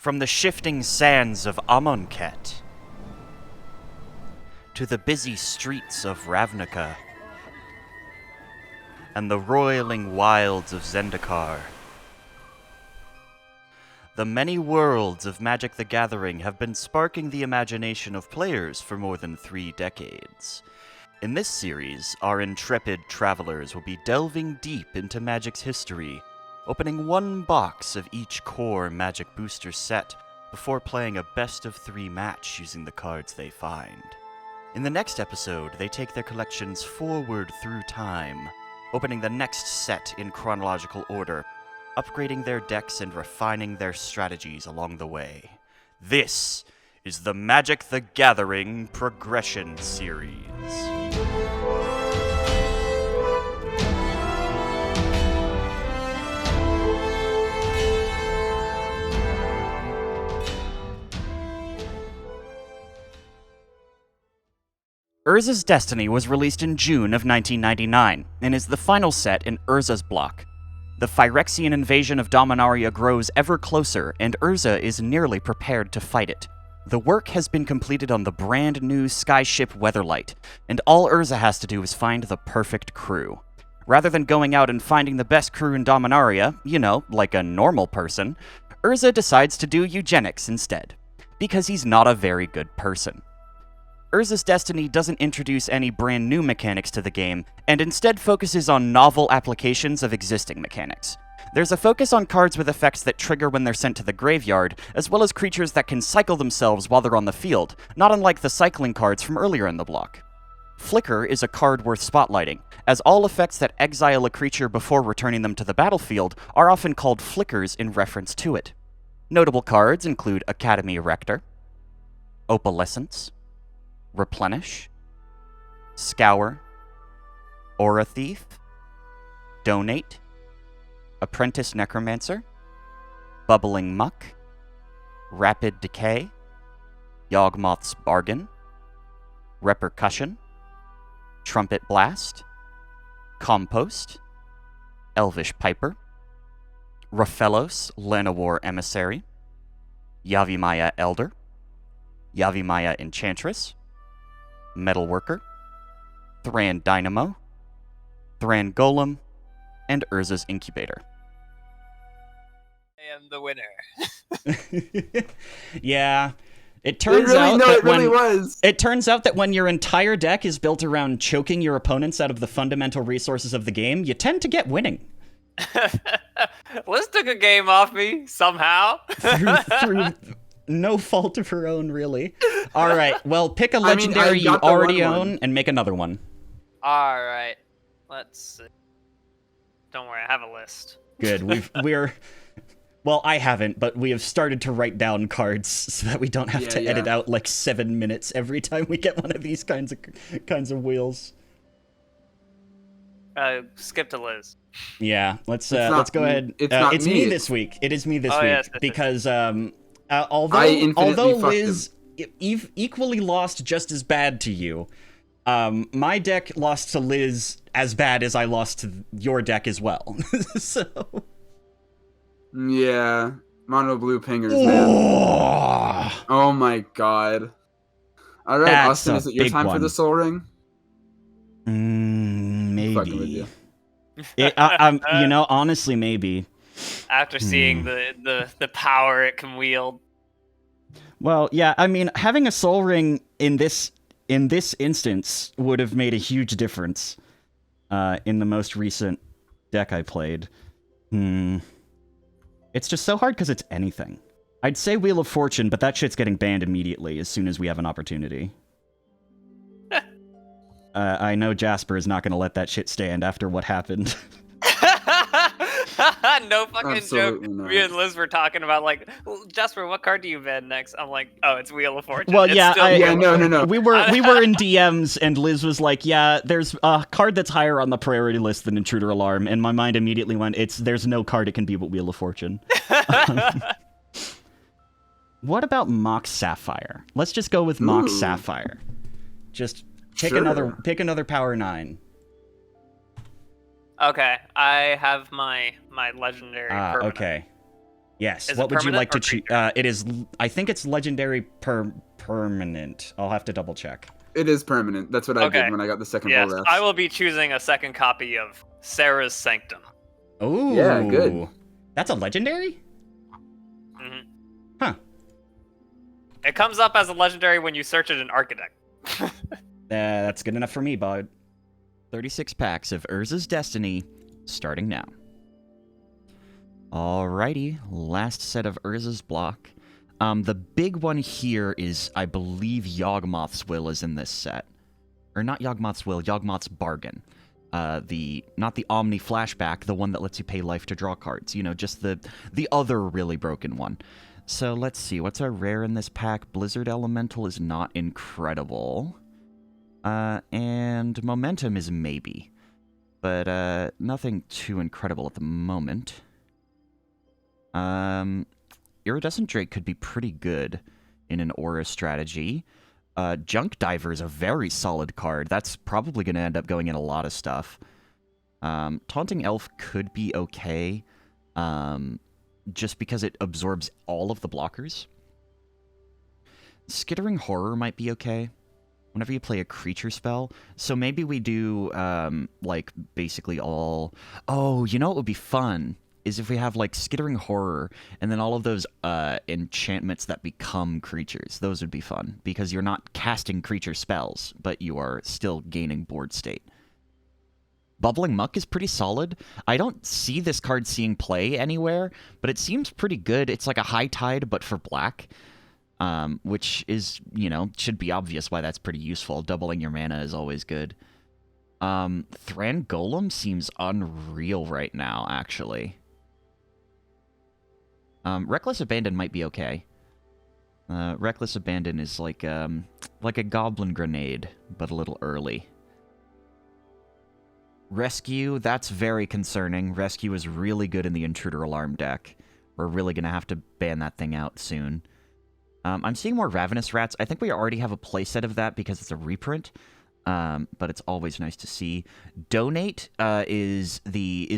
From the shifting sands of Amonkhet to the busy streets of Ravnica and the roiling wilds of Zendikar, the many worlds of Magic the Gathering have been sparking the imagination of players for more than 3 decades. In this series, our intrepid travelers will be delving deep into Magic's history, opening one box of each core Magic booster set before playing a best-of-3 match using the cards they find. In the next episode, they take their collections forward through time, opening the next set in chronological order, upgrading their decks and refining their strategies along the way. This is the Magic the Gathering Progression Series. Urza's Destiny was released in June of 1999, and is the final set in Urza's block. The Phyrexian invasion of Dominaria grows ever closer, and Urza is nearly prepared to fight it. The work has been completed on the brand new skyship Weatherlight, and all Urza has to do is find the perfect crew. Rather than going out and finding the best crew in Dominaria, like a normal person, Urza decides to do eugenics instead, because he's not a very good person. Urza's Destiny doesn't introduce any brand new mechanics to the game, and instead focuses on novel applications of existing mechanics. There's a focus on cards with effects that trigger when they're sent to the graveyard, as well as creatures that can cycle themselves while they're on the field, not unlike the cycling cards from earlier in the block. Flicker is a card worth spotlighting, as all effects that exile a creature before returning them to the battlefield are often called flickers in reference to it. Notable cards include Academy Rector, Opalescence, Replenish, Scour, Aura Thief, Donate, Apprentice Necromancer, Bubbling Muck, Rapid Decay, Yawgmoth's Bargain, Repercussion, Trumpet Blast, Compost, Elvish Piper, Raphelos Llanowar Emissary, Yavimaya Elder, Yavimaya Enchantress, Metalworker, Thran Dynamo, Thran Golem, and Urza's Incubator. I am the winner. Yeah, it turns out that when your entire deck is built around choking your opponents out of the fundamental resources of the game, you tend to get winning. Liz took a game off me somehow. through no fault of her own, really. All right, well, pick a legendary you already own and make another one. All right, let's see. Don't worry, I have a list. Good. Well, I haven't, but we have started to write down cards so that we don't have to edit out like 7 minutes every time we get one of these kinds of wheels. Skip to Liz. Yeah, let's go ahead. It's me this week. It is me this week yes, because although Liz equally lost just as bad to you, my deck lost to Liz as bad as I lost to your deck as well. So yeah, mono blue pingers, man. Oh my god. All right, Austin, is it your time for the Soul Ring? Maybe. Honestly, maybe. After seeing the power it can wield. Well, yeah, I mean, having a Soul Ring in this instance would have made a huge difference in the most recent deck I played. It's just so hard because it's anything. I'd say Wheel of Fortune, but that shit's getting banned immediately as soon as we have an opportunity. I know Jasper is not going to let that shit stand after what happened. No fucking Absolutely joke. not. Me and Liz were talking about well, Jasper, what card do you ban next? I'm like, oh, it's Wheel of Fortune. Well, It's yeah, still no. We were in DMs, and Liz was like, "Yeah, there's a card that's higher on the priority list than Intruder Alarm," and my mind immediately went, "There's no card it can be but Wheel of Fortune." What about Mox Sapphire? Let's just go with Mox Sapphire. Just pick another Power 9. Okay, I have my legendary permanent. Okay. Yes. Is what it would you like to permanent choose? It is. I think it's legendary permanent. I'll have to double check. It is permanent. That's what I did when I got the second Yes, Volraths. I will be choosing a second copy of Sarah's Sanctum. Oh. Yeah, good. That's a legendary? Mm-hmm. Huh. It comes up as a legendary when you search it in Architect. That's good enough for me, bud. 36 packs of Urza's Destiny, starting now. Alrighty, last set of Urza's block. The big one here is, I believe, Yawgmoth's Will is in this set. Or not Yawgmoth's Will, Yawgmoth's Bargain. Not the Omni Flashback, the one that lets you pay life to draw cards. You know, just the other really broken one. So let's see, what's our rare in this pack? Blizzard Elemental is not incredible. And Momentum is maybe. But nothing too incredible at the moment. Iridescent Drake could be pretty good in an Aura strategy. Junk Diver is a very solid card. That's probably going to end up going in a lot of stuff. Taunting Elf could be okay, just because it absorbs all of the blockers. Skittering Horror might be okay whenever you play a creature spell. So maybe we do, like, basically all... Oh, you know what would be fun? Is if we have, like, Skittering Horror, and then all of those enchantments that become creatures. Those would be fun, because you're not casting creature spells, but you are still gaining board state. Bubbling Muck is pretty solid. I don't see this card seeing play anywhere, but it seems pretty good. It's like a High Tide, but for black, which is, you know, should be obvious why that's pretty useful. Doubling your mana is always good. Thran Golem seems unreal right now, actually. Reckless Abandon might be okay. Reckless Abandon is like a Goblin Grenade, but a little early. Rescue, that's very concerning. Rescue is really good in the Intruder Alarm deck. We're really going to have to ban that thing out soon. I'm seeing more Ravenous Rats. I think we already have a playset of that because it's a reprint. But it's always nice to see. Donate is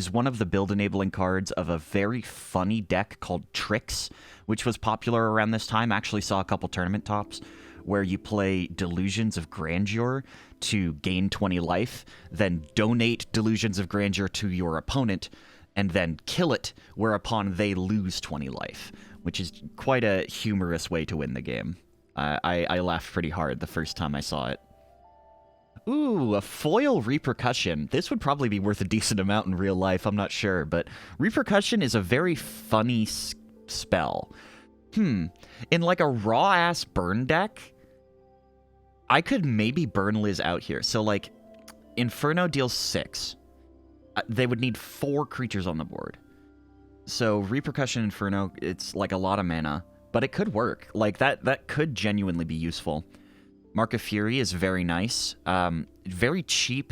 one of the build-enabling cards of a very funny deck called Tricks, which was popular around this time. Actually saw a couple tournament tops where you play Delusions of Grandeur to gain 20 life, then donate Delusions of Grandeur to your opponent, and then kill it, whereupon they lose 20 life, which is quite a humorous way to win the game. I laughed pretty hard the first time I saw it. Ooh, a foil Repercussion. This would probably be worth a decent amount in real life, I'm not sure, but Repercussion is a very funny spell. In like a raw-ass burn deck, I could maybe burn Liz out here. So, like, Inferno deals 6. They would need 4 creatures on the board. So, Repercussion Inferno, it's like a lot of mana, but it could work. Like, that could genuinely be useful. Mark of Fury is very nice. Very cheap.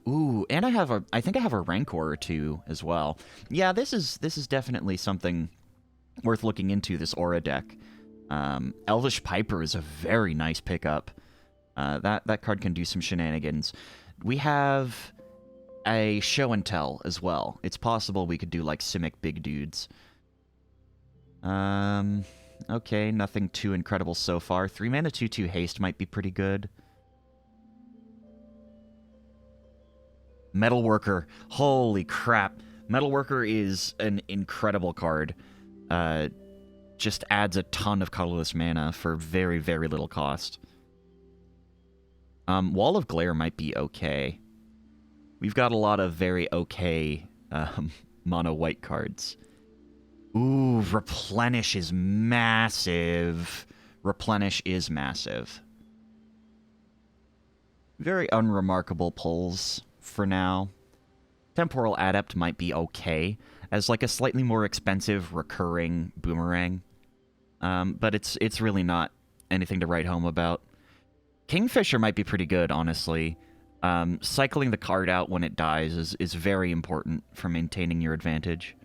Ooh, and I think I have a Rancor or 2 as well. Yeah, this is definitely something worth looking into, this Aura deck. Elvish Piper is a very nice pickup. That card can do some shenanigans. We have a Show and Tell as well. It's possible we could do like Simic big dudes. Okay, nothing too incredible so far. 3 mana 2/2 haste might be pretty good. Metalworker. Holy crap. Metalworker is an incredible card. Just adds a ton of colorless mana for very, very little cost. Wall of Glare might be okay. We've got a lot of very okay mono white cards. Ooh, Replenish is massive. Replenish is massive. Very unremarkable pulls for now. Temporal Adept might be okay as like a slightly more expensive recurring boomerang. But it's really not anything to write home about. Kingfisher might be pretty good, honestly. Cycling the card out when it dies is very important for maintaining your advantage.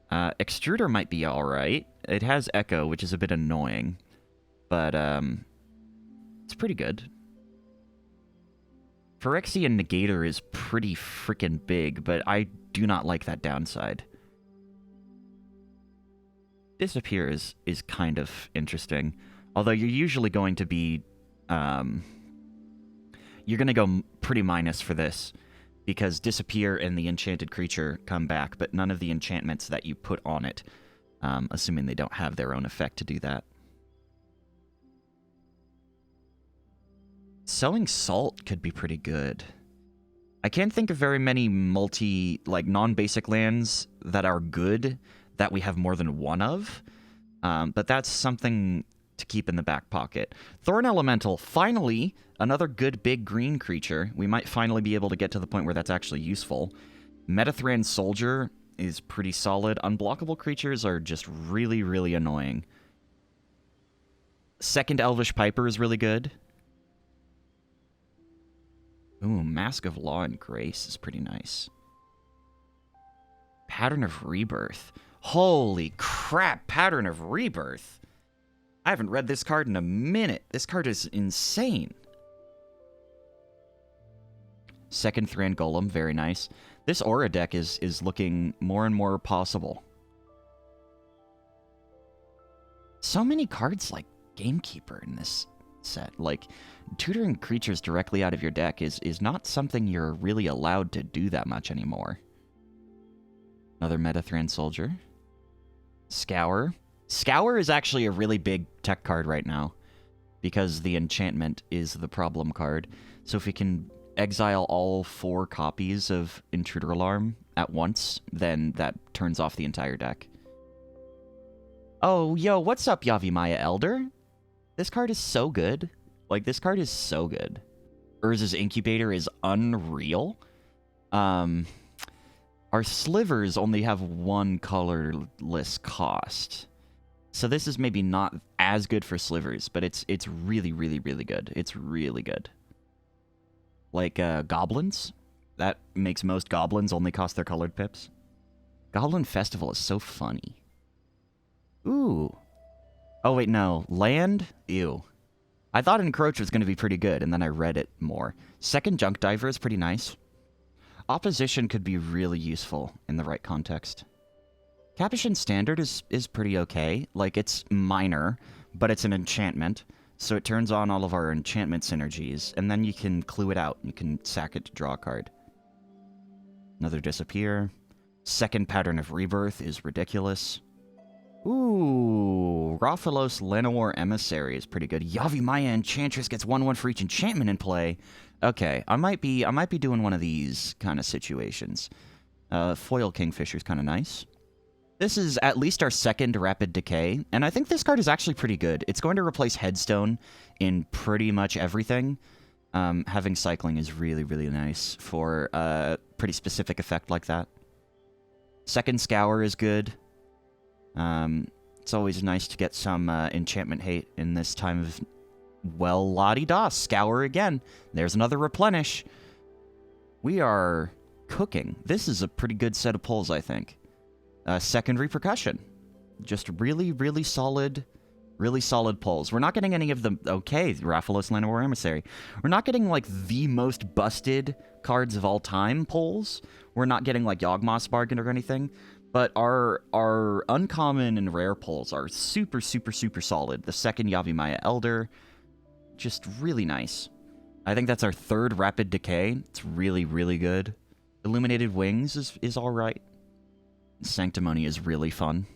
Extruder might be alright. It has Echo, which is a bit annoying, but it's pretty good. Phyrexian Negator is pretty freaking big, but I do not like that downside. Disappear is kind of interesting. Although you're usually going to be... you're going to go pretty minus for this, because Disappear and the enchanted creature come back, but none of the enchantments that you put on it, assuming they don't have their own effect to do that. Sowing Salt could be pretty good. I can't think of very many non-basic lands that are good that we have more than one of, but that's something to keep in the back pocket. Thorn Elemental, finally, another good big green creature. We might finally be able to get to the point where that's actually useful. Metathran Soldier is pretty solid. Unblockable creatures are just really, really annoying. Second Elvish Piper is really good. Ooh, Mask of Law and Grace is pretty nice. Pattern of Rebirth. Holy crap, Pattern of Rebirth. I haven't read this card in a minute. This card is insane. Second Thran Golem, very nice. This Aura deck is looking more and more possible. So many cards like Gamekeeper in this set. Like, tutoring creatures directly out of your deck is not something you're really allowed to do that much anymore. Another Metathran Soldier. Scour. Scour is actually a really big tech card right now, because the enchantment is the problem card. So if we can exile all 4 copies of Intruder Alarm at once, then that turns off the entire deck. Oh, yo, what's up, Yavimaya Elder? This card is so good. Like, this card is so good. Urza's Incubator is unreal. Our slivers only have 1 colorless cost. So this is maybe not as good for slivers, but it's really, really, really good. It's really good. Like, goblins? That makes most goblins only cost their colored pips. Goblin Festival is so funny. Ooh. Oh, wait, no. Land? Ew. I thought Encroach was going to be pretty good, and then I read it more. Second Junk Diver is pretty nice. Opposition could be really useful in the right context. Capuchin Standard is pretty okay. Like, it's minor, but it's an enchantment, so it turns on all of our enchantment synergies, and then you can clue it out. You can sack it to draw a card. Another Disappear. Second Pattern of Rebirth is ridiculous. Ooh, Raphalos Llanowar Emissary is pretty good. Yavimaya Enchantress gets 1/1 for each enchantment in play. Okay, I might be doing one of these kind of situations. Foil Kingfisher is kind of nice. This is at least our second Rapid Decay, and I think this card is actually pretty good. It's going to replace Headstone in pretty much everything. Having Cycling is really, really nice for a pretty specific effect like that. Second Scour is good. It's always nice to get some enchantment hate in this time of... Well, la-di-da, Scour again. There's another Replenish. We are cooking. This is a pretty good set of pulls, I think. Second Repercussion. Just really, really solid pulls. We're not getting any of the... Okay, Raphalos Llanowar Emissary. We're not getting, like, the most busted cards of all time pulls. We're not getting, like, Yawgmoth's Bargain or anything. But our uncommon and rare pulls are super, super, super solid. The second Yavimaya Elder, just really nice. I think that's our third Rapid Decay. It's really, really good. Illuminated Wings is alright. Sanctimony is really fun.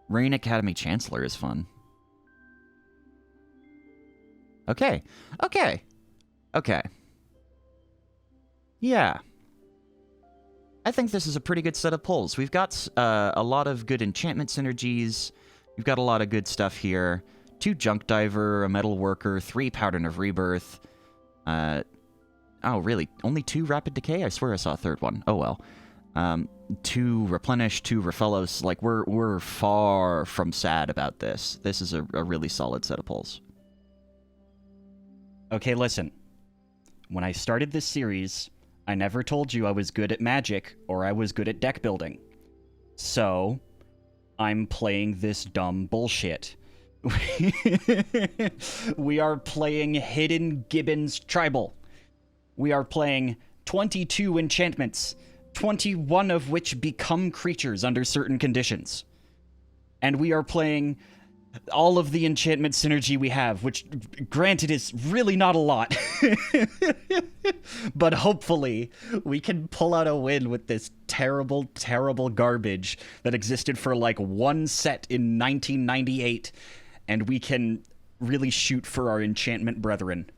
Rain Academy Chancellor is fun. Okay. Yeah. I think this is a pretty good set of pulls. We've got a lot of good enchantment synergies. We've got a lot of good stuff here. 2 Junk Diver, a Metal Worker, 3 Pattern of Rebirth. Oh, really? Only 2 Rapid Decay? I swear I saw a third one. Oh, well. 2 Replenish, 2 Raphalos. Like, we're far from sad about this. This is a really solid set of pulls. Okay, listen. When I started this series... I never told you I was good at Magic, or I was good at deck building. So, I'm playing this dumb bullshit. We are playing Hidden Gibbons Tribal. We are playing 22 enchantments, 21 of which become creatures under certain conditions. And we are playing all of the enchantment synergy we have, which, granted, is really not a lot. But hopefully, we can pull out a win with this terrible, terrible garbage that existed for like one set in 1998, and we can really shoot for our enchantment brethren.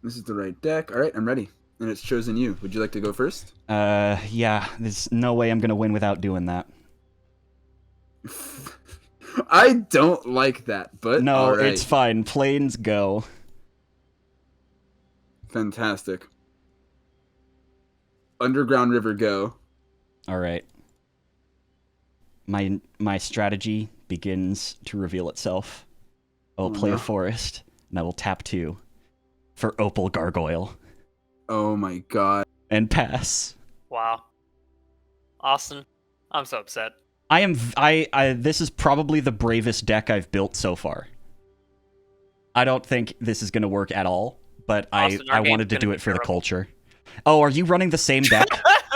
This is the right deck. All right, I'm ready. And it's chosen you. Would you like to go first? Yeah, there's no way I'm gonna win without doing that. I don't like that, but no, all right. It's fine. Planes go. Fantastic. Underground River go. All right. My strategy begins to reveal itself. I will play a forest, and I will tap 2 for Opal Gargoyle. Oh my god. And pass. Wow. Austin, I'm so upset. This is probably the bravest deck I've built so far. I don't think this is going to work at all, but Austin, I wanted to do it for the culture. Oh, are you running the same deck?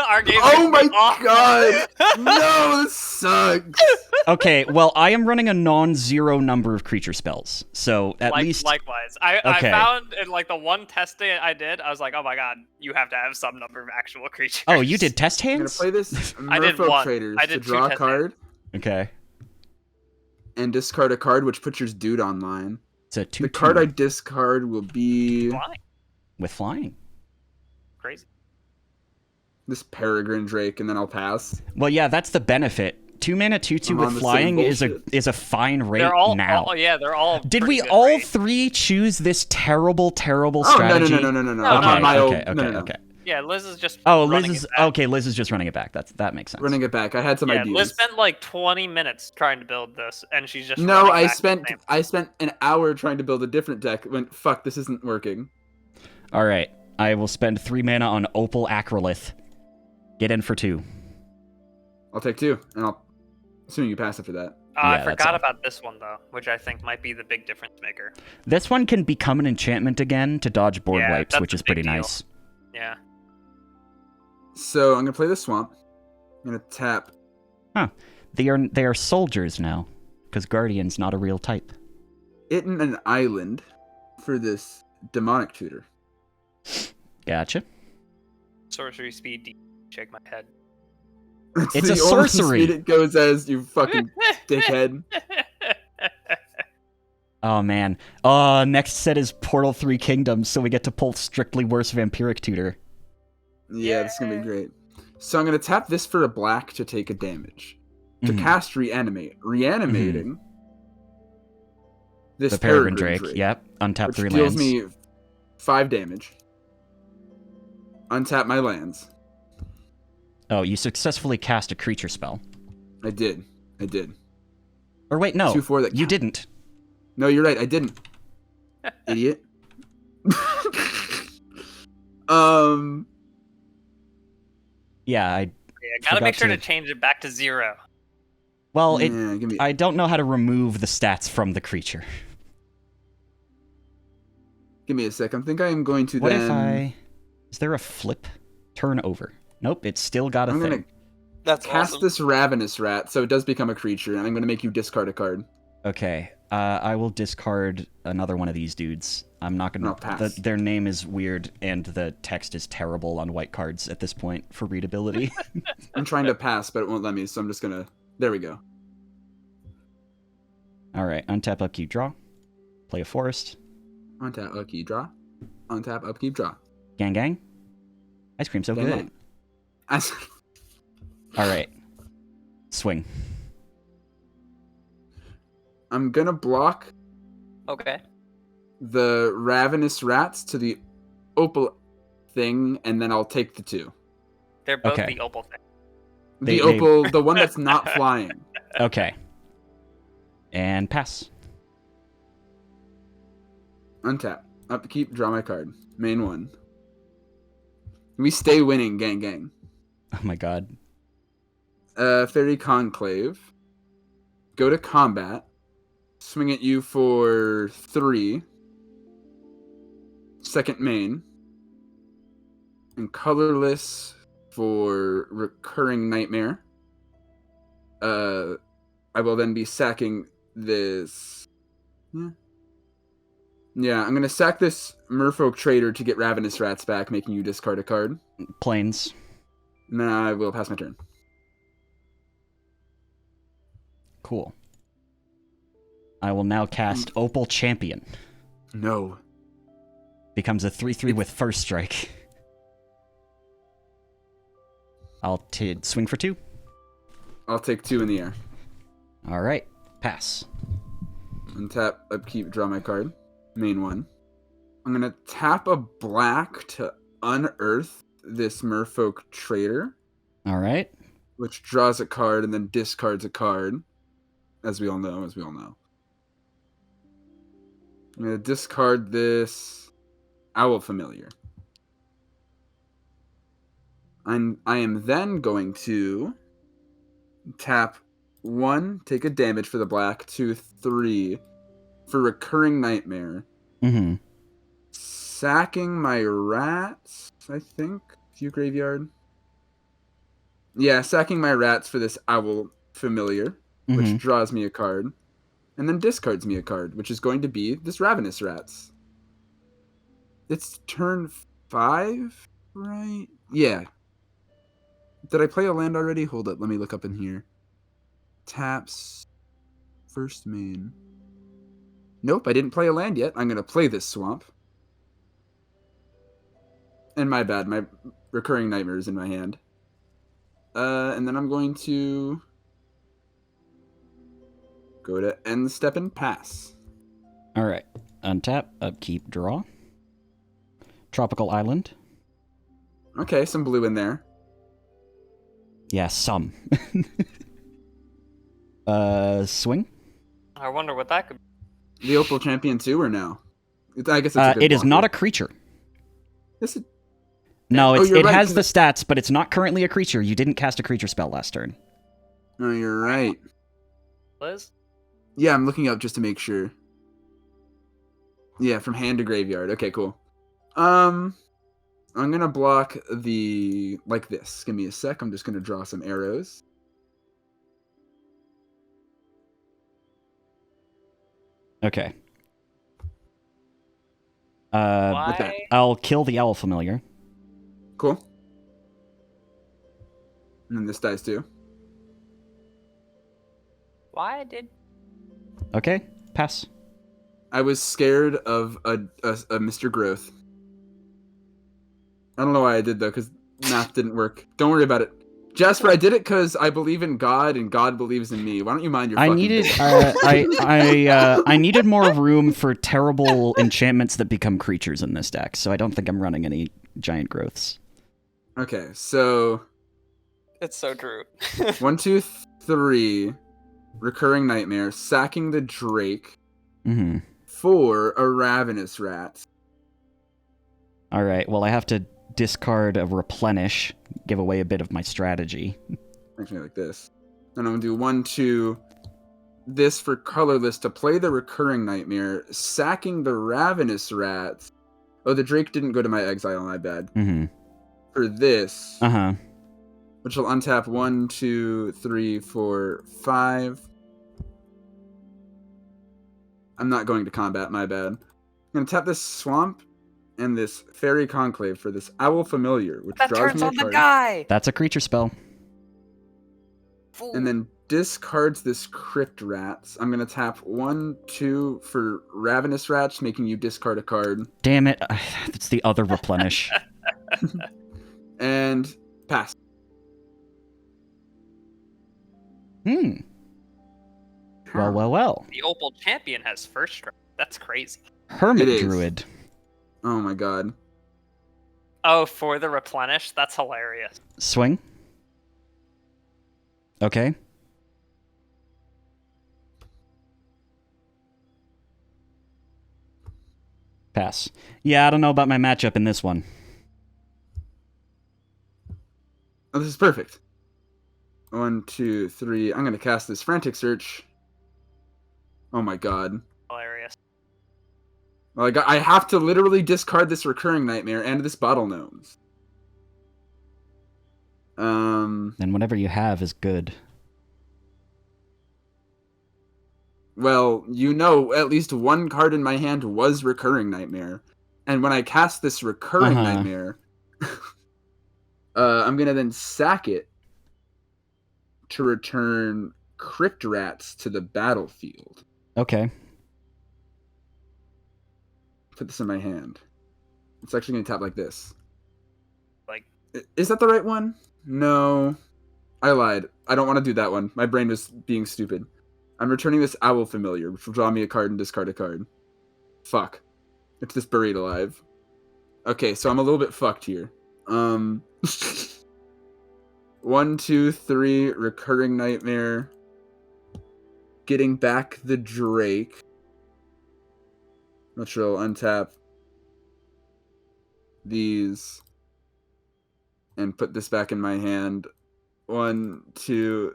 Our game oh my god! No, this sucks! Okay, well, I am running a non-zero number of creature spells, so at least... Likewise. I found, in like the one testing I did, I was like, oh my god, you have to have some number of actual creatures. Oh, you did test hands? I'm gonna play this I did one. Traders I did to draw a card. hands. Okay. And discard a card, which puts your dude online. It's a 2/2. The card I discard will be... Flying. With flying. Crazy. This Peregrine Drake, and then I'll pass. Well, yeah, that's the benefit. 2 mana 2/2 with flying is a fine rate now. They're all. Did we all 3 choose this terrible strategy? No. Okay. Yeah, Liz is just. Liz is just running it back. That makes sense. Running it back. I had some ideas. Liz spent like 20 minutes trying to build this, and she's just. No, I spent an hour trying to build a different deck. When fuck, this isn't working. All right, I will spend 3 mana on Opal Acrolith. Get in for 2. I'll take 2, and I'll. Assuming you pass after that. I forgot about this one though, which I think might be the big difference maker. This one can become an enchantment again to dodge board wipes, which is pretty nice. Yeah. So I'm gonna play the swamp. I'm gonna tap. Huh? They are soldiers now, because Guardian's not a real type. It in an island for this demonic tutor. Gotcha. Sorcery speed. Shake my head. It's a sorcery. Speed it goes as, you fucking dickhead. Oh man. Next set is Portal 3 Kingdoms, so we get to pull Strictly Worse Vampiric Tutor. Yeah, this is gonna be great. So I'm gonna tap this for a black to take a damage. To cast Reanimate. Reanimating this the Peregrine Drake. Yep. Untap 3 lands. Deals me 5 damage. Untap my lands. Oh, you successfully cast a creature spell. I did. Or wait, no. You didn't. No, you're right. I didn't. Idiot. Yeah, I gotta make sure to change it back to 0. Well, I don't know how to remove the stats from the creature. Give me a sec. I think I am going to What if Is there a flip? Turn over. Nope, it's still got a thing. Gonna That's cast awesome. this Ravenous Rat, so it does become a creature, and I'm going to make you discard a card. Okay, I will discard another one of these dudes. I'm not going to... Their name is weird, and the text is terrible on white cards at this point for readability. I'm trying to pass, but it won't let me, so I'm just going to... There we go. Alright, untap, upkeep, draw. Play a forest. Untap, upkeep, draw. Untap, upkeep, draw. Gang, gang. Ice cream so good. Alright. Swing. I'm gonna block the Ravenous Rats to the Opal thing, and then I'll take the 2. They're both the Opal thing. Opal, the one that's not flying. Okay. And pass. Untap. Upkeep, draw my card. Main 1. We stay winning, gang gang. Oh my god. Fairy Conclave. Go to combat. Swing at you for 3. second main. And colorless for recurring nightmare. I will then be sacking this. Yeah, I'm gonna sack this Merfolk Trader to get Ravenous Rats back, making you discard a card. Plains. And then I will pass my turn. Cool. I will now cast Opal Champion. No. Becomes a 3/3 with first strike. I'll swing for 2. I'll take 2 in the air. Alright, pass. Untap, upkeep, draw my card. Main one. I'm going to tap a black to unearth this Merfolk Trader. Alright. Which draws a card and then discards a card. As we all know. I'm going to discard this Owl Familiar. I am then going to tap 1, take a damage for the black, 2, 3 for recurring nightmare. Mm-hmm. Sacking my rats, I think. View graveyard. Yeah, sacking my rats for this Owl Familiar, which draws me a card, and then discards me a card, which is going to be this Ravenous Rats. It's turn 5, right? Yeah. Did I play a land already? Hold up, let me look up in here. Taps. First main. Nope, I didn't play a land yet. I'm going to play this swamp. And my bad, my recurring nightmare is in my hand. And then I'm going to go to end step and pass. Alright. Untap, upkeep, draw. Tropical Island. Okay, some blue in there. Yeah, some. Swing? I wonder what that could be. The Opal Champion 2 or no? I guess it's a good it is blocker. not a creature. Yes, No, it right, has the stats, but it's not currently a creature. You didn't cast a creature spell last turn. No, you're right. Liz? Yeah, I'm looking up just to make sure. Yeah, from hand to graveyard. Okay, cool. I'm gonna block the like this. Give me a sec. I'm just gonna draw some arrows. Okay. Why? I'll kill the Owl Familiar. Cool. And then this dies too. Why did... Okay, pass. I was scared of a Mr. Growth. I don't know why I did though, because math didn't work. Don't worry about it. Jasper, I did it because I believe in God and God believes in me. Why don't you mind your fucking business? I needed more room for terrible enchantments that become creatures in this deck, so I don't think I'm running any giant growths. Okay, so It's so true. 1, 2, 3, recurring nightmare, sacking the Drake for a Ravenous Rat. All right. Well, I have to discard a replenish, give away a bit of my strategy. Actually, like this. And I'm gonna do 1, 2, this for colorless to play the recurring nightmare, sacking the Ravenous Rat. Oh, the Drake didn't go to my exile, my bad. For this, which will untap 1, 2, 3, 4, 5. I'm not going to combat, my bad. I'm gonna tap this swamp and this Fairy Conclave for this Owl Familiar, which That draws turns me a on the card. guy! That's a creature spell. Fool. And then discards this Crypt Rats. I'm gonna tap 1, 2 for Ravenous Rats, making you discard a card. Damn it. It's the other replenish. And pass. Well. The Opal Champion has first strike. That's crazy. Hermit It is. Druid. Oh my god. Oh, for the replenish? That's hilarious. Swing. Okay. Pass. Yeah, I don't know about my matchup in this one. Oh, this is perfect. 1, 2, 3. I'm gonna cast this Frantic Search. Oh my god. Hilarious. Like, I have to literally discard this recurring nightmare and this bottle gnomes. And whatever you have is good. Well, you know, at least one card in my hand was recurring nightmare. And when I cast this recurring nightmare, I'm gonna then sack it to return Crypt Rats to the battlefield. Okay. Put this in my hand. It's actually gonna tap like this. Like, is that the right one? No. I lied. I don't want to do that one. My brain was being stupid. I'm returning this Owl Familiar, which will draw me a card and discard a card. Fuck. It's this Buried Alive. Okay, so I'm a little bit fucked here. 1, 2, 3, recurring nightmare. Getting back the Drake. Which will untap these and put this back in my hand. 1, 2,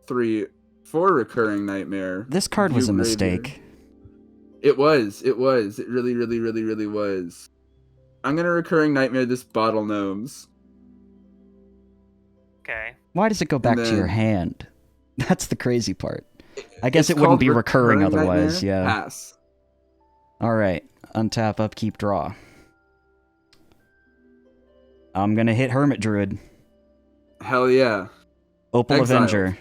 3, 4 recurring nightmare. This card was a mistake. It was. It really, really, really, really was. I'm gonna recurring nightmare this bottle gnomes. Okay. Why does it go back to your hand? That's the crazy part. I guess it wouldn't be recurring otherwise, nightmare? yeah. Pass. Alright. Untap, upkeep, draw. I'm gonna hit Hermit Druid. Hell yeah. Opal Exile. Avenger.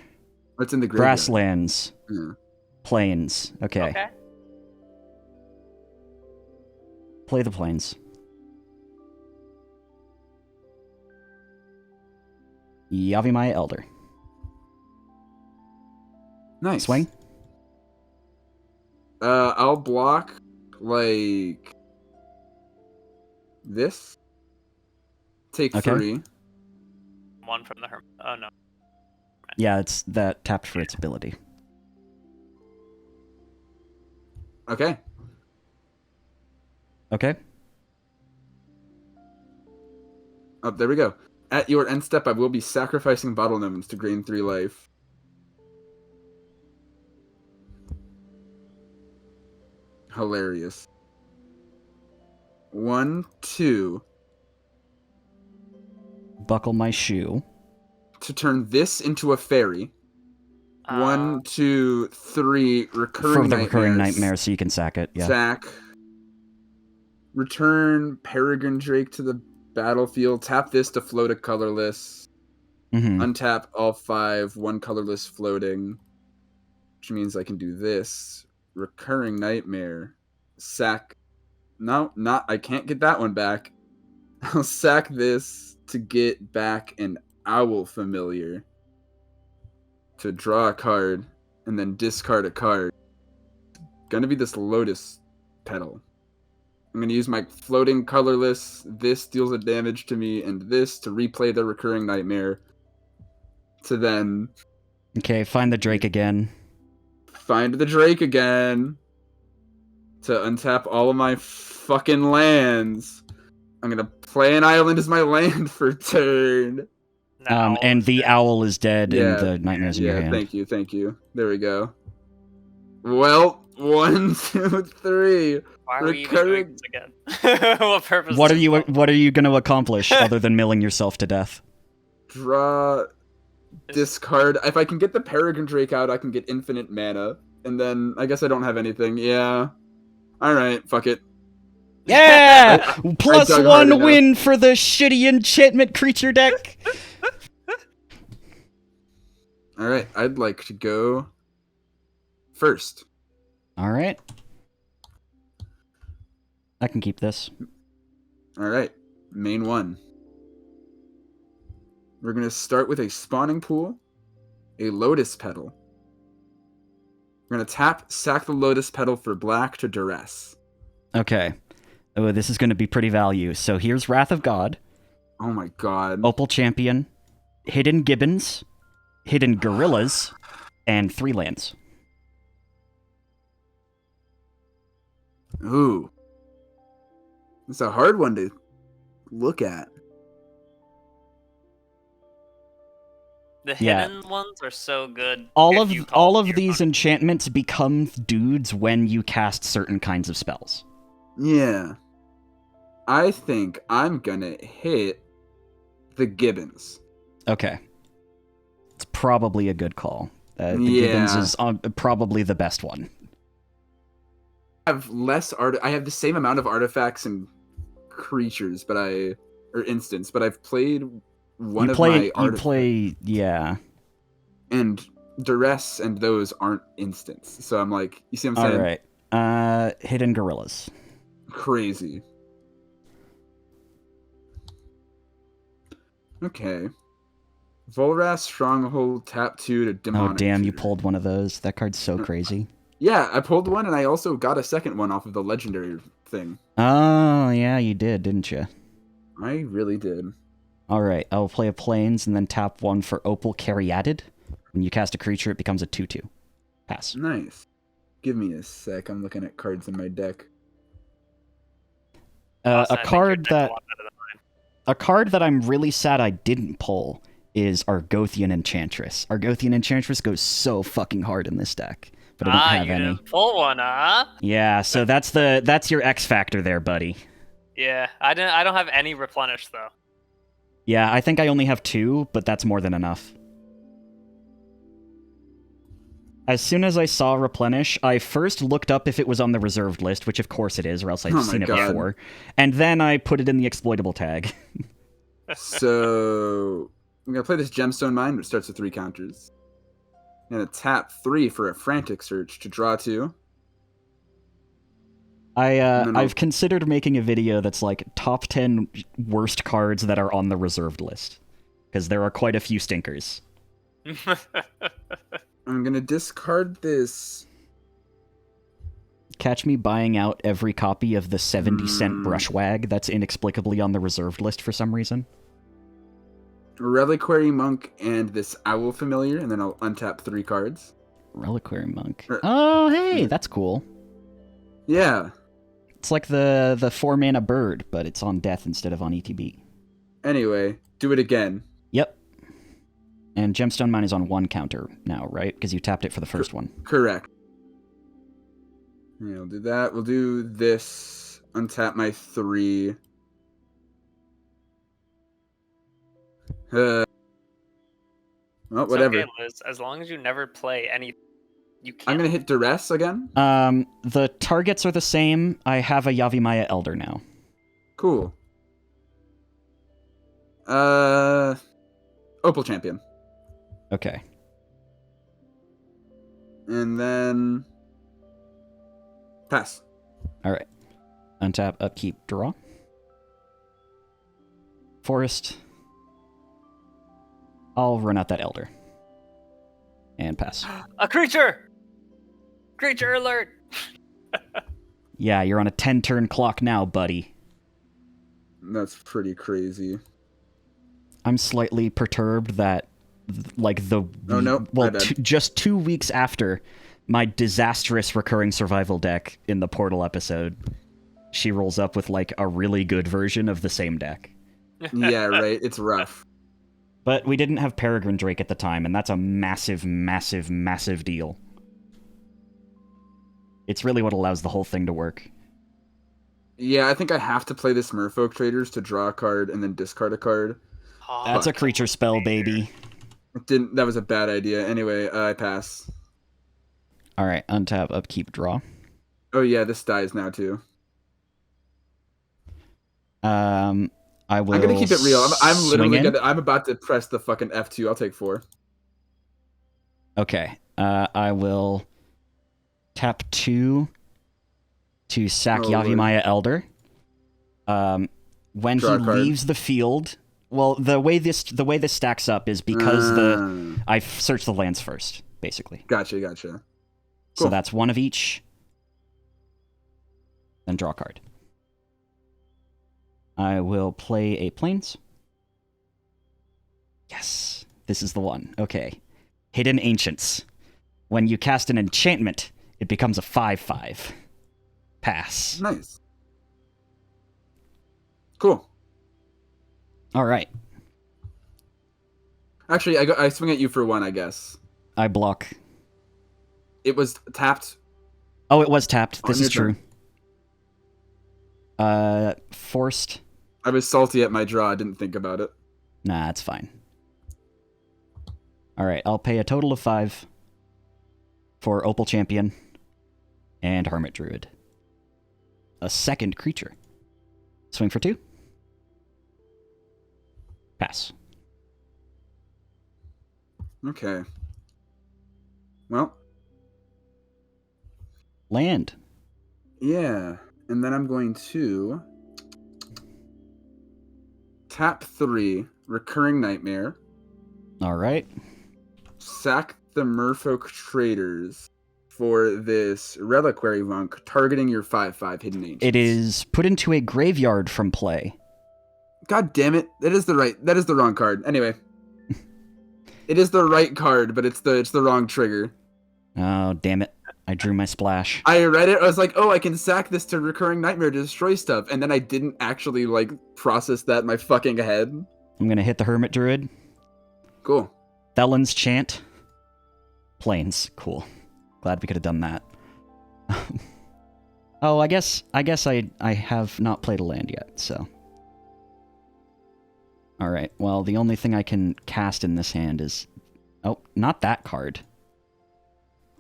What's in the graveyard? Grasslands. Yeah. Plains. Okay. Okay. Play the plains. Yavimaya Elder. Nice. Swing? I'll block, like, this. Take 3. 1 from the Hermit. Oh, no. Yeah, it's that tapped for its ability. Okay. Okay. Oh, there we go. At your end step, I will be sacrificing bottle gnomes to gain 3 life. Hilarious. 1, 2. Buckle my shoe. To turn this into a fairy. 1, 2, 3. Recurring For the recurring nightmares. nightmare, so you can sack it. Yeah. Sack. Return Peregrine Drake to the battlefield. Tap this to float a colorless. Untap all 5. 1 colorless floating. Which means I can do this. Recurring nightmare. Sack. No, not. I can't get that one back. I'll sack this to get back an Owl Familiar. To draw a card. And then discard a card. Gonna be this Lotus Petal. I'm going to use my floating colorless. This deals a damage to me, and this to replay the recurring nightmare. To then... Okay, find the Drake again. Find the Drake again. To untap all of my fucking lands. I'm going to play an island as my land for turn. And the owl is dead, and the nightmare's in your hand. Thank you. There we go. Well, 1, 2, 3. Why are we even doing this again? What purpose? What are you going to accomplish other than milling yourself to death? Draw, discard. If I can get the Peregrine Drake out, I can get infinite mana, and then I guess I don't have anything. Yeah. All right. Fuck it. Yeah. Plus I 1 win for the shitty enchantment creature deck. All right. I'd like to go first. All right. I can keep this. Alright. Main 1. We're going to start with a Spawning Pool, a Lotus Petal. We're going to tap, sack the Lotus Petal for black to Duress. Okay. Oh, this is going to be pretty value. So here's Wrath of God. Oh my god. Opal Champion. Hidden Gibbons. Hidden Gorillas. And 3 lands. Ooh. It's a hard one to look at. The hidden ones are so good. All of these enchantments become dudes when you cast certain kinds of spells. Yeah. I think I'm gonna hit the Gibbons. Okay. It's probably a good call. The Gibbons is probably the best one. I have I have the same amount of artifacts and creatures, or instants, but I've played one of my artifacts. Yeah. And duress and those aren't instants. So I'm like, you see what I'm saying? Alright. Hidden Gorillas. Crazy. Okay. Volrath Stronghold, tap 2 to Demonic. Oh, damn, you Tutor. pulled one of those. That card's so crazy. Yeah, I pulled one, and I also got a second one off of the legendary thing. Oh, yeah, you did, didn't you? I really did. Alright, I'll play a Plains and then tap 1 for Opal Caryatid. When you cast a creature, it becomes a 2/2. Pass. Nice. Give me a sec. I'm looking at cards in my deck. A card that I'm really sad I didn't pull is Argothian Enchantress. Argothian Enchantress goes so fucking hard in this deck, but I don't have any. Didn't pull one, huh? Yeah, so that's your X factor there, buddy. Yeah, I don't have any replenish though. Yeah, I think I only have 2, but that's more than enough. As soon as I saw Replenish, I first looked up if it was on the reserved list, which of course it is, or else I've seen it before. And then I put it in the exploitable tag. So, I'm going to play this Gemstone Mine, which starts with 3 counters. I'm going to tap 3 for a Frantic Search to draw 2. I've considered making a video that's like top 10 worst cards that are on the reserved list. Because there are quite a few stinkers. I'm going to discard this. Catch me buying out every copy of the 70-cent Brushwag that's inexplicably on the reserved list for some reason. Reliquary Monk and this Owl Familiar, and then I'll untap 3 cards. Reliquary Monk. Oh, hey, that's cool. Yeah. It's like the 4-mana bird, but it's on death instead of on ETB. Anyway, do it again. Yep. And Gemstone Mine is on 1 counter now, right? Because you tapped it for the first one. Correct. Yeah, we'll do that. We'll do this. Untap my 3. Well, whatever. Okay, Liz. As long as you never play any, you can't. I'm gonna hit Duress again. The targets are the same. I have a Yavimaya Elder now. Cool. Opal Champion. Okay. And then pass. All right. Untap, upkeep, draw. Forest. I'll run out that Elder. And pass. A creature! Creature alert! Yeah, you're on a 10-turn clock now, buddy. That's pretty crazy. I'm slightly perturbed that, like, just 2 weeks after my disastrous recurring survival deck in the Portal episode, she rolls up with, like, a really good version of the same deck. Yeah, right. It's rough. But we didn't have Peregrine Drake at the time, and that's a massive, massive, massive deal. It's really what allows the whole thing to work. Yeah, I think I have to play this Merfolk Traders to draw a card and then discard a card. That's a creature spell, baby. That was a bad idea. Anyway, I pass. Alright, untap, upkeep, draw. Oh yeah, this dies now too. I'm gonna keep it real. I'm literally I'm about to press the fucking F2. I'll take 4. Okay. I will tap 2 to sack Yavimaya Elder. When he leaves the field, well, the way this stacks up is because I search the lands first, basically. Gotcha. Cool. So that's 1 of each. Then draw a card. I will play a Plains. Yes, this is the one. Okay. Hidden Ancients. When you cast an enchantment, it becomes a 5/5. Pass. Nice. Cool. All right. Actually, I swing at you for 1, I guess. I block. It was tapped. Oh, it was tapped. This is true. Forced. I was salty at my draw. I didn't think about it. Nah, it's fine. Alright, I'll pay a total of 5 for Opal Champion and Hermit Druid. A second creature. Swing for 2. Pass. Okay. Well. Land. Yeah. And then I'm going to tap 3, Recurring Nightmare. Alright. Sack the Merfolk Traders for this Reliquary Monk targeting your 5/5 Hidden Ancients. It is put into a graveyard from play. God damn it. That is the wrong card. Anyway. It is the right card, but it's the wrong trigger. Oh, damn it. I drew my splash. I read it, I was like, oh, I can sack this to Recurring Nightmare to destroy stuff, and then I didn't actually, like, process that in my fucking head. I'm gonna hit the Hermit Druid. Cool. Felon's Chant. Plains. Cool. Glad we could have done that. Oh, I guess I have not played a land yet, so. Alright, well, the only thing I can cast in this hand is... Oh, not that card.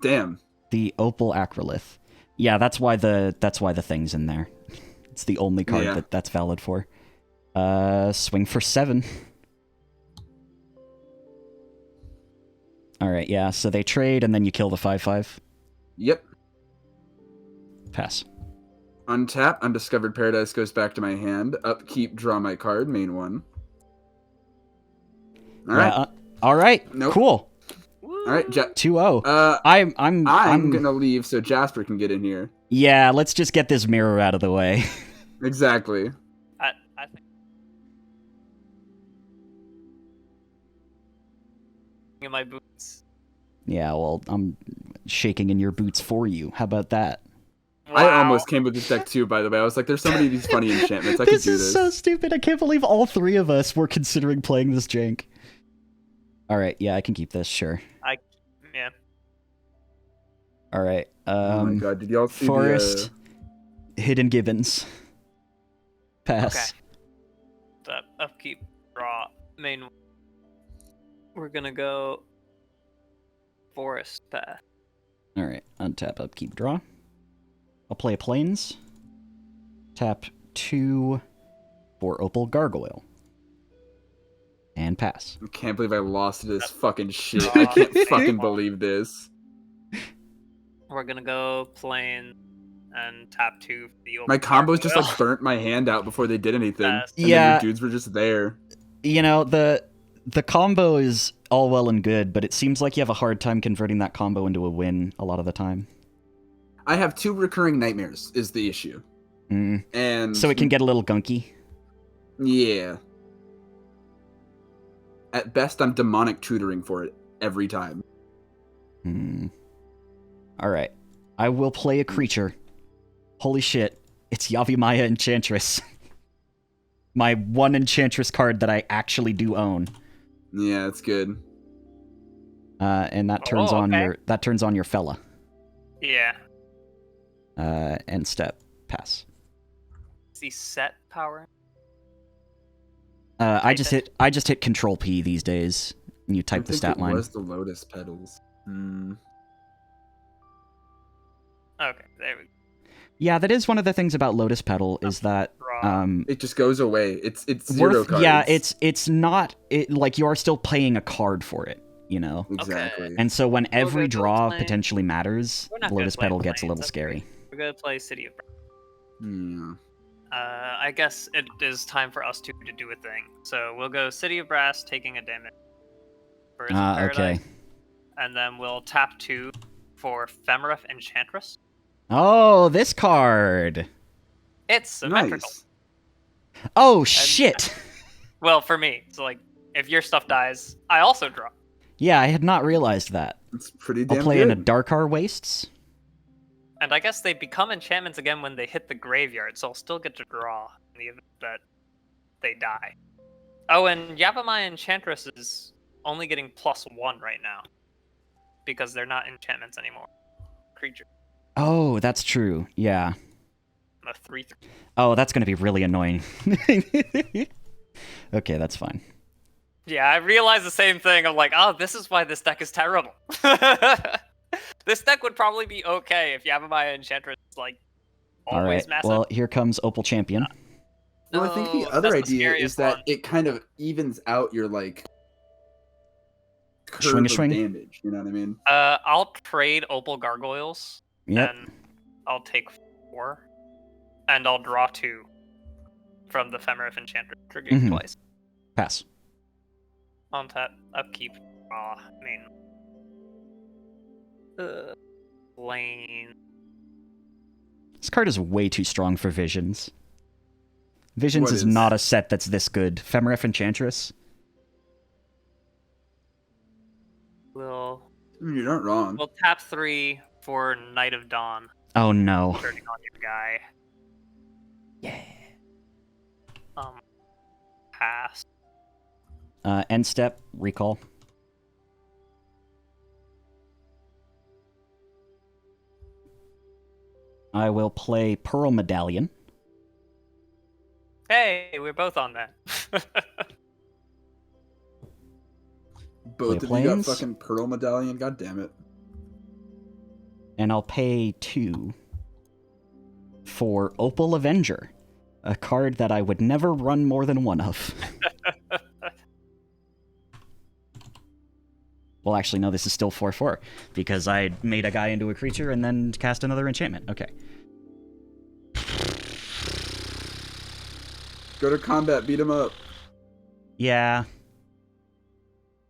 Damn. The Opal Acrolith. Yeah, that's why the thing's in there. It's the only card that's valid for. Swing for 7. Alright, yeah, so they trade and then you kill the 5/5. Yep. Pass. Untap, Undiscovered Paradise goes back to my hand. Upkeep, draw my card, main one. Alright. Alright, Nope. cool. Alright, 2-0. I'm gonna leave so Jasper can get in here. Yeah, let's just get this mirror out of the way. Exactly. I think in my boots. Yeah, well, I'm shaking in your boots for you. How about that? Wow. I almost came with this deck too, by the way. I was like, there's so many of these funny enchantments. I could do this. This is so stupid. I can't believe all 3 of us were considering playing this jank. Alright, yeah, I can keep this, sure. Yeah. Alright, oh my god, did y'all see Forest, Hidden Gibbons. Pass. Okay. Upkeep, draw, main. We're gonna go Forest path. Alright, untap, upkeep, draw. I'll play a Plains. Tap 2 for Opal Gargoyle. And pass. I can't believe I lost to this fucking shit. I can't fucking believe this. We're gonna go plain and tap 2 for the Opal My combos just Gargoyle. like burnt my hand out before they did anything. Yes. And Yeah. then your dudes were just there. You know, the combo is all well and good, but it seems like you have a hard time converting that combo into a win a lot of the time. I have 2 Recurring Nightmares is the issue. And So it can get a little gunky. Yeah. At best, I'm demonic tutoring for it every time. Alright. I will play a creature. Holy shit. It's Yavimaya Enchantress. My 1 Enchantress card that I actually do own. Yeah, it's good. And that turns on your fella. Yeah. And step. Pass. Is he set power? Uh, I just hit Control P these days. And you type the stat line. It was the Lotus Petals. Okay, there we go. Yeah, that is one of the things about Lotus Petal is that it just goes away. It's 0 cards. Yeah, it's not like you are still paying a card for it, you know. Exactly. Okay. And so when every go draw play- potentially matters, We're not gonna Lotus play Petal gets a Plains, little that's scary. We're gonna play City of Yeah. I guess it is time for us two to do a thing. So we'll go City of Brass, taking a damage. For Paradise, Okay. And then we'll tap 2 for Femeref Enchantress. Oh, this card. It's symmetrical. Nice. Oh, shit. Well, for me, so like if your stuff dies, I also draw. Yeah, I had not realized that. It's pretty damn I'll play good. in a Darkar Wastes. And I guess they become enchantments again when they hit the graveyard, so I'll still get to draw in the event that they die. Oh, and Yavimaya Enchantress is only getting +1 right now. Because they're not enchantments anymore. Creature. Oh, that's true. Yeah. a 3/3. Oh, that's going to be really annoying. Okay, that's fine. Yeah, I realized the same thing. I'm like, oh, this is why this deck is terrible. This deck would probably be okay if Yavimaya Enchantress is like All always right. massive. Well, here comes Opal Champion. Well, I think the No, other that's the idea is scariest that one. it kind of evens out your like Swing a curve swing? of damage. You know what I mean? I'll trade Opal Gargoyles, Yep. and I'll take 4, and I'll draw 2 from the Ephemerate Enchantress, triggering Mhm. twice. Pass. On tap, upkeep, draw, main. Lane. This card is way too strong for Visions. Visions What is is? not a set that's this good. Ephemerate Enchantress? We'll You're not wrong. tap 3 for Knight of Dawn, Oh no. turning on your guy. Yeah. Pass. End step, recall. I will play Pearl Medallion. Hey, we're both on that. Both Play of you got planes? fucking Pearl Medallion. God damn it. And I'll pay 2 for Opal Avenger, a card that I would never run more than one of. Well, actually, no, this is still 4/4, because I made a guy into a creature and then cast another enchantment. Okay. Go to combat, beat him up. Yeah.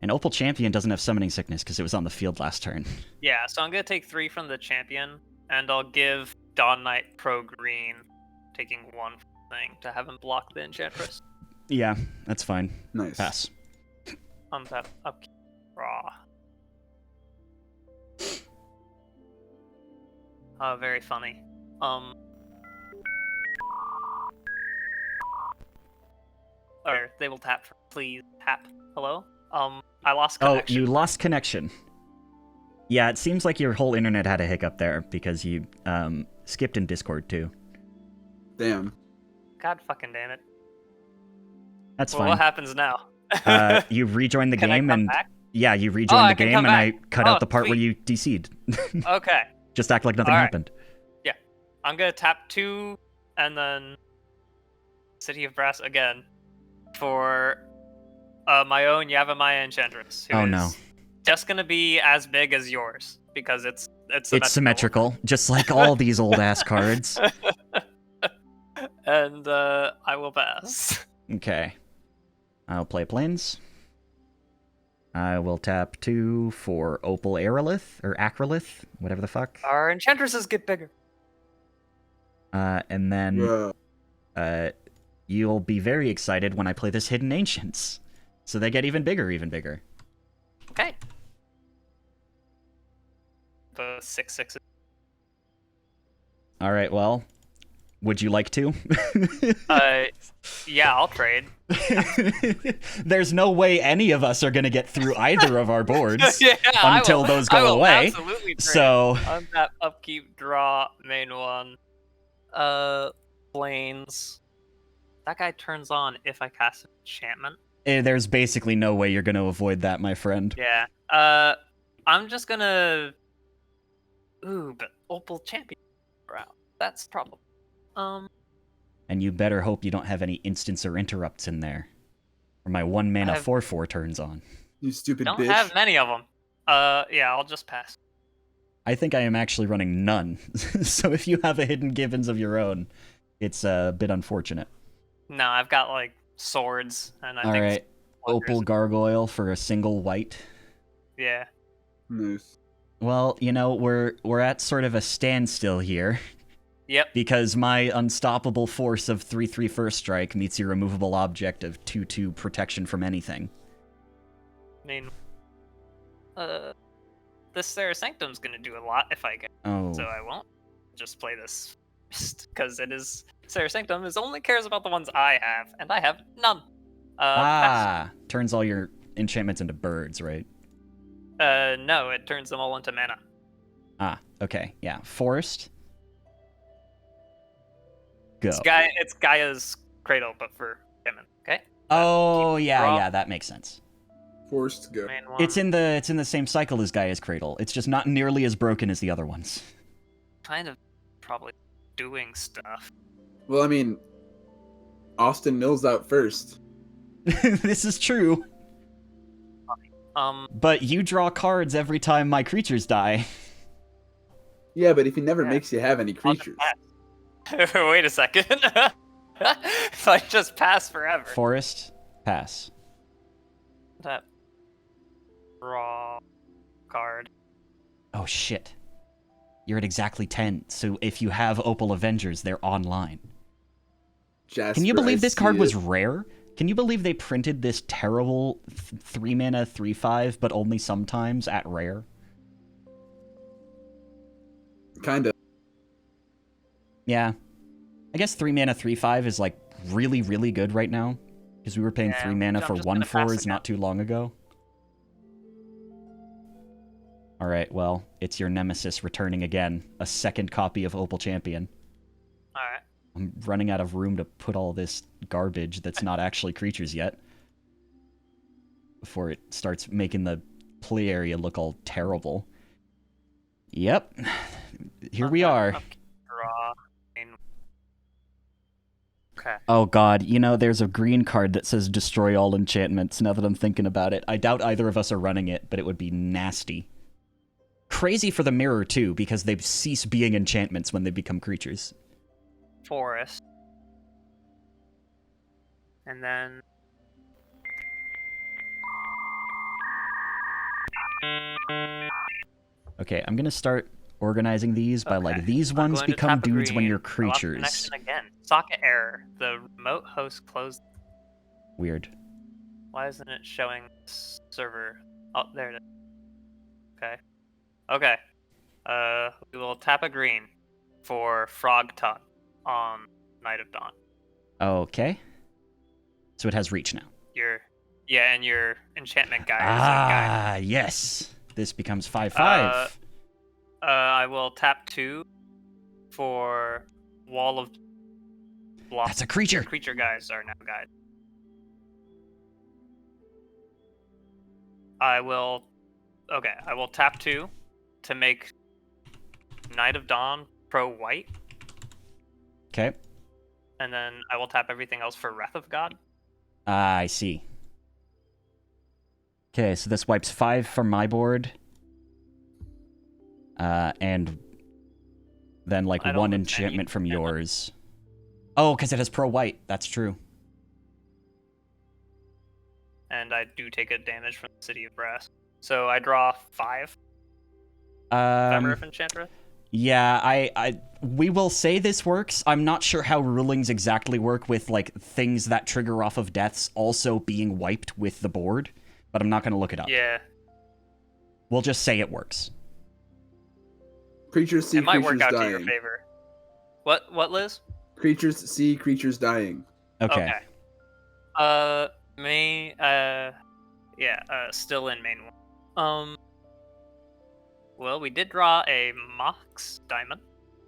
And Opal Champion doesn't have Summoning Sickness because it was on the field last turn. Yeah, so I'm gonna take 3 from the champion, and I'll give Dawn Knight Pro Green, taking 1 thing to have him block the Enchantress. Yeah, that's fine. Nice. Pass. Untap, upkeep, draw. Very funny. Or they will tap. Please tap. Hello. I lost connection. Oh, you lost connection. Yeah, it seems like your whole internet had a hiccup there because you skipped in Discord too. Damn. God fucking damn it. That's Well, what fine. happens now? You rejoin the Can I game come and back? yeah, you Oh, rejoin I the can game come and I back. cut Oh, out the part where sweet. you DC'd. Okay. Just act like nothing All right. happened. I'm gonna tap 2 and then City of Brass again for my own Yavimaya Enchantress. Who Oh, is no. just gonna be as big as yours because it's It's symmetrical, just like all these old ass cards. And I will pass. Okay. I'll play planes. I will tap 2 for Opal Aerolith, or Acrolith, whatever the fuck. Our Enchantresses get bigger. And then Yeah. you'll be very excited when I play this Hidden Ancients. So they get even bigger, even bigger. Okay. The 6/6. All right, well, would you like to? Yeah, I'll trade. There's no way any of us are going to get through either of our boards Yeah, until those go away. Absolutely trade. So, Untap, upkeep, draw, main one. Planes. That guy turns on if I cast an enchantment. there's basically no way you're going to avoid that, my friend. Yeah. I'm just gonna. Ooh, but Opal Champion. Wow, that's trouble. And you better hope you don't have any instants or interrupts in there. Or my 1 mana have- 4/4 turns on. You stupid Don't bitch. have many of them. Yeah, I'll just pass. I think I am actually running none. So if you have a Hidden Givens of your own, it's a bit unfortunate. No, I've got like swords, and I All think. right, Opal Gargoyle for a single white. Yeah. Nice. Well, you know, we're at sort of a standstill here. Yep. Because my unstoppable force of 3/3 first strike meets your removable object of 2/2 protection from anything. I mean, this Sarah Sanctum's gonna do a lot if I get, Oh. so I won't just play this because it is Sarah Sanctum is only cares about the ones I have, and I have none. Pass. Turns all your enchantments into birds, right? No, it turns them all into mana. Okay, yeah. Forest. Go. It's Gaia's cradle, but for women. Okay. Oh yeah, draw. yeah, that makes sense. Forced go. Main one. It's in the same cycle as Gaia's Cradle. It's just not nearly as broken as the other ones. Kind of probably doing stuff. Well, I mean, Austin Mills out first. This is true. But you draw cards every time my creatures die. Yeah, but if he never Yeah. makes you have any creatures. Wait a second. If I just pass forever. Forest, pass. That raw card. Oh shit. You're at exactly 10, so if you have Opal Avengers, they're online. Jasper, Can you believe I this see card was it. rare? Can you believe they printed this terrible 3-mana 3/5, but only sometimes at rare? Kinda. Yeah. I guess 3-mana 3/5 is like really, really good right now. Because we were paying Yeah, 3 mana I'm for just gonna pass 1/4s again. not too long ago. Alright, well, it's your nemesis returning again. A second copy of Opal Champion. Alright. I'm running out of room to put all this garbage that's not actually creatures yet. Before it starts making the play area look all terrible. Yep. Here we are. Draw. Okay. Oh god, you know, there's a green card that says destroy all enchantments, now that I'm thinking about it. I doubt either of us are running it, but it would be nasty. Crazy for the mirror, too, because they cease being enchantments when they become creatures. Forest. And then... Okay, I'm gonna start organizing these by, like, Okay. these I'm ones going to become tap a dudes when green. you're I lost creatures. connection again. Socket error. The remote host closed. Weird. Why isn't it showing server? Oh, there it is. Okay. Okay. We will tap a green for Frog Tot on Night of Dawn. Okay. So it has reach now. And your enchantment guy is a guy. Ah, yes! This becomes 5/5. I will tap 2 for Wall of Block. That's a creature! Creature guys are now guys. I will tap 2 to make Night of Dawn pro white, Okay. and then I will tap everything else for Wrath of God. Ah, I see. Okay, so this wipes 5 from my board. And then, like, I don't 1 lose any enchantment from enchantment. yours. Oh, because it has pro white. That's true. And I do take a damage from the City of Brass. So I draw 5. Ephemerate Enchantress. Yeah, we will say this works. I'm not sure how rulings exactly work with, like, things that trigger off of deaths also being wiped with the board, but I'm not going to look it up. Yeah, We'll just say it works. Creatures see it might creatures work out to dying. your favor. What, Liz? Creatures see creatures dying. Okay. Still in main one. Well, we did draw a Mox Diamond,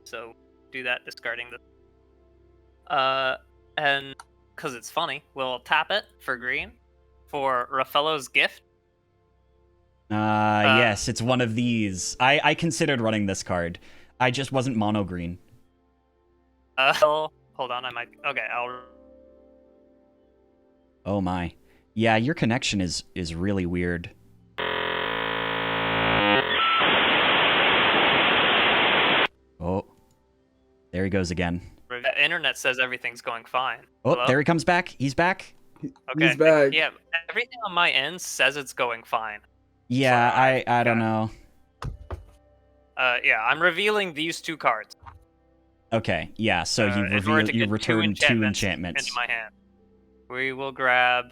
so do that, discarding the... and because it's funny, we'll tap it for green for Raffello's Gift. Yes, it's one of these. I considered running this card. I just wasn't mono green. Hold on, I might... Okay, I'll... Oh my. Yeah, your connection is really weird. Oh. There he goes again. The internet says everything's going fine. Oh, Hello? there he comes back. He's back. Okay. He's back. Yeah, everything on my end says it's going fine. Yeah, Sorry, I don't know. Yeah, I'm revealing these 2 cards. Okay, yeah, so in order to you get return 2 into enchantments. my hand. We will grab...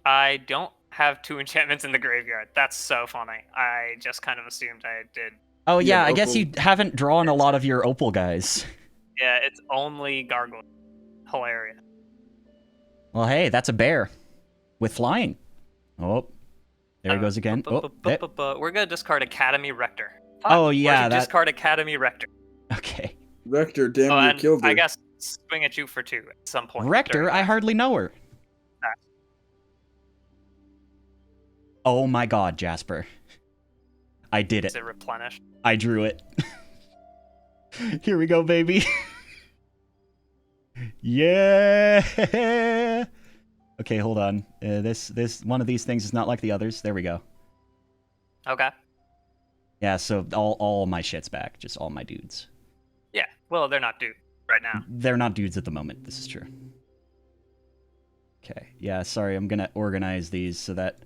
I don't have 2 enchantments in the graveyard. That's so funny. I just kind of assumed I did. Oh You yeah, have I guess Opal. you haven't drawn a lot of your Opal guys. Yeah, it's only Gargoyle. Hilarious. Well, hey, that's a bear. With flying. Oh, there he goes again. Oh, eh. We're gonna discard Academy Rector. Oh, yeah, We're that- discard Academy Rector. Okay. Rector, damn Oh, you and killed her. I guess swing at you for 2 at some point. Rector, I hardly know her. Oh my god, Jasper. I did it. Is it replenished? I drew it. Here we go, baby. Yeah. Okay, hold on. This one of these things is not like the others. There we go. Okay. Yeah, so all my shit's back. Just all my dudes. Yeah. Well, they're not dudes right now. They're not dudes at the moment. This is true. Okay. Yeah, sorry. I'm gonna organize these so that.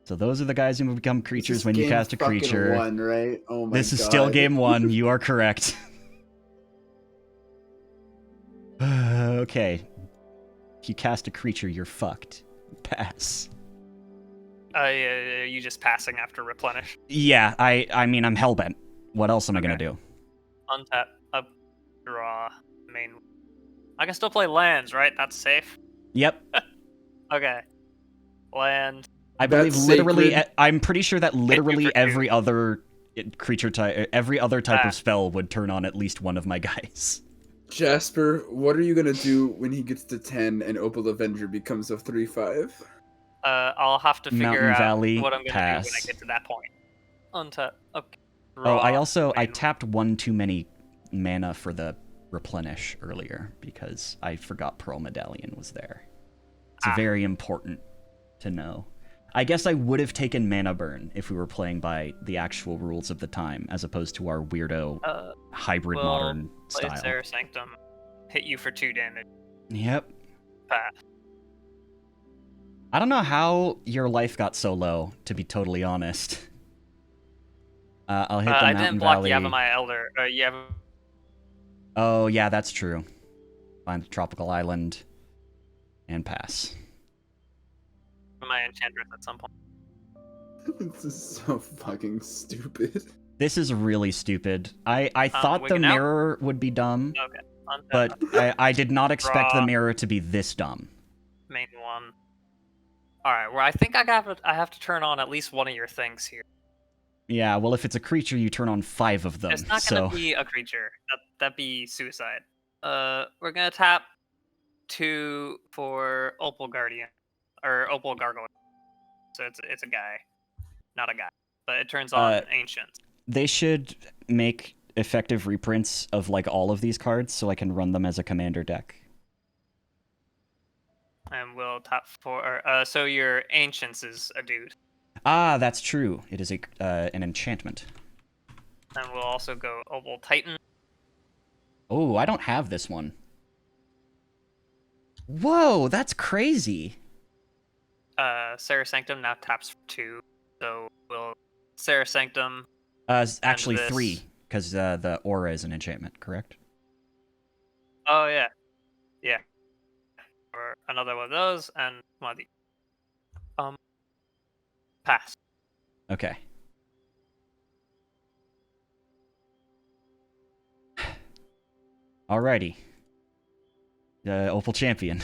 So those are the guys who become creatures when you cast a creature. One, right? Oh my This is God. still game 1. You are correct. Okay. If you cast a creature, you're fucked. Pass. You just passing after replenish. Yeah, I mean, I'm hellbent. What else am I gonna do? Untap, up, draw, main. I can still play lands, right? That's safe. Yep. Okay. Land. I believe That's literally. sacred. I'm pretty sure that literally for two. every other creature type, every other type of spell would turn on at least one of my guys. Jasper, what are you gonna do when he gets to 10 and Opal Avenger becomes a 3/5? I'll have to figure Mountain out Valley, what I'm gonna pass. do when I get to that point. Untap. Okay. Oh, I Draw, also I main. tapped one too many mana for the replenish earlier because I forgot Pearl Medallion was there. It's very important to know. I guess I would have taken mana burn if we were playing by the actual rules of the time, as opposed to our weirdo hybrid we'll modern play style. Sarah Sanctum. Hit you for 2 damage. Yep. Pass. I don't know how your life got so low, to be totally honest. I'll hit the I Mountain didn't block Valley. Yavimaya Elder. Oh, yeah, that's true. Find the tropical island and pass. My Enchantress at some point. This is so fucking stupid. This is really stupid. I thought the Wigan out? mirror would be dumb, Okay. Untap. but I did not expect the Draw. mirror to be this dumb. Main one. Alright, well, I think I have to turn on at least one of your things here. Yeah, well, if it's a creature, you turn on 5 of them. It's not gonna be a creature. That'd be suicide. We're gonna tap 2 for Opal Guardian. Or Opal Gargoyle. So it's a guy. Not a guy. But it turns on Ancients. They should make effective reprints of like all of these cards so I can run them as a commander deck. And we'll tap 4. So your Ancients is a dude. Ah, that's true. It is an enchantment. And we'll also go Opal Titan. Oh, I don't have this one. Whoa, that's crazy. Sarah Sanctum now taps for 2. So we'll Sarah Sanctum. Actually this. 3, because the aura is an enchantment, correct? Oh yeah. Yeah. Or another one of those and one of the pass. Okay. Alrighty. Opal Champion.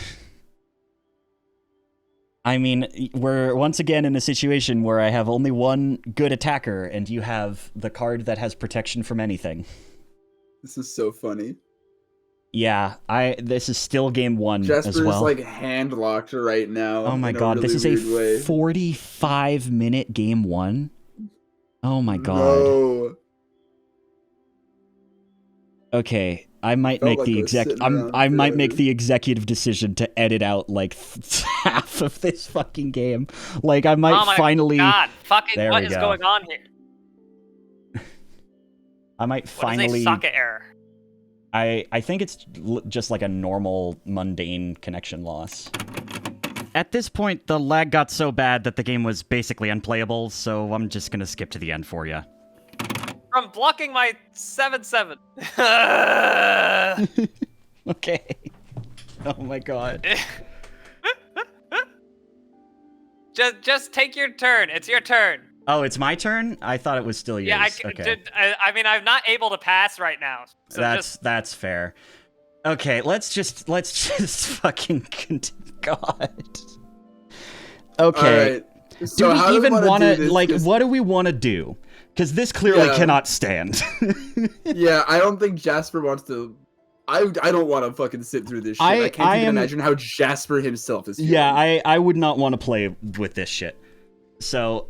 I mean, we're once again in a situation where I have only one good attacker, and you have the card that has protection from anything. This is so funny. Yeah, this is still game 1 Jasper's as well. like hand locked right now. Oh my in a god, really this is a weird way. 45-minute game 1? Oh my god. No. Okay, I might Felt make like the I was sitting around I might forever. make the executive decision to edit out like half of this fucking game. Like I might Oh my finally God, fucking There what we is go. going on here? I might What is finally a socket error? I think it's just like a normal mundane connection loss. At this point, the lag got so bad that the game was basically unplayable, so I'm just gonna skip to the end for you. From blocking my 7/7. Okay. Oh my god. just take your turn. It's your turn. Oh, it's my turn? I thought it was still yours. Yeah, Okay. I mean, I'm not able to pass right now. So That's fair. Okay, let's just fucking God. Okay. Alright. Do So how we even wanna want do to this? like 'Cause- what do we want to do? Cuz this clearly Yeah. cannot stand. Yeah, I don't think Jasper wants to I don't want to fucking sit through this shit. I can't even imagine how Jasper himself is feeling. Yeah, I would not want to play with this shit. So,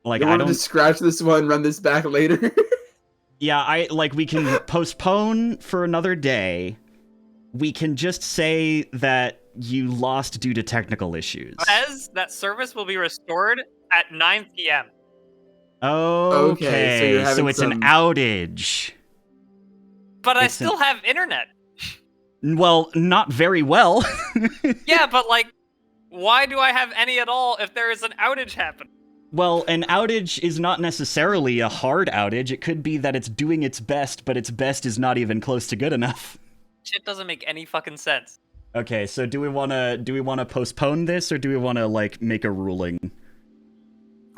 like, I don't... to scratch this one, run this back later? Yeah, we can postpone for another day. We can just say that you lost due to technical issues. Says that service will be restored at 9 p.m. Okay, so it's an outage. But I still have internet. Well, not very well. Yeah, but like, why do I have any at all if there is an outage happening? Well, an outage is not necessarily a hard outage. It could be that it's doing its best, but its best is not even close to good enough. Shit doesn't make any fucking sense. Okay, so do we wanna postpone this, or do we wanna like make a ruling?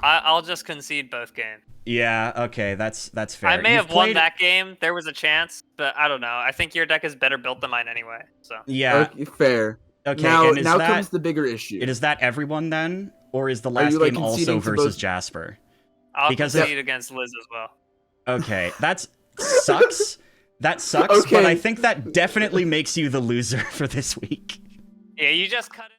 I'll just concede both games. Yeah, okay, that's fair. I may have won that game. There was a chance, but I don't know. I think your deck is better built than mine anyway. So yeah, okay, fair. Okay, now comes the bigger issue. Is that everyone then, or is the last game also versus Jasper? I'll concede against Liz as well. Okay, that sucks. That sucks, but I think that definitely makes you the loser for this week. Yeah, you just cut it.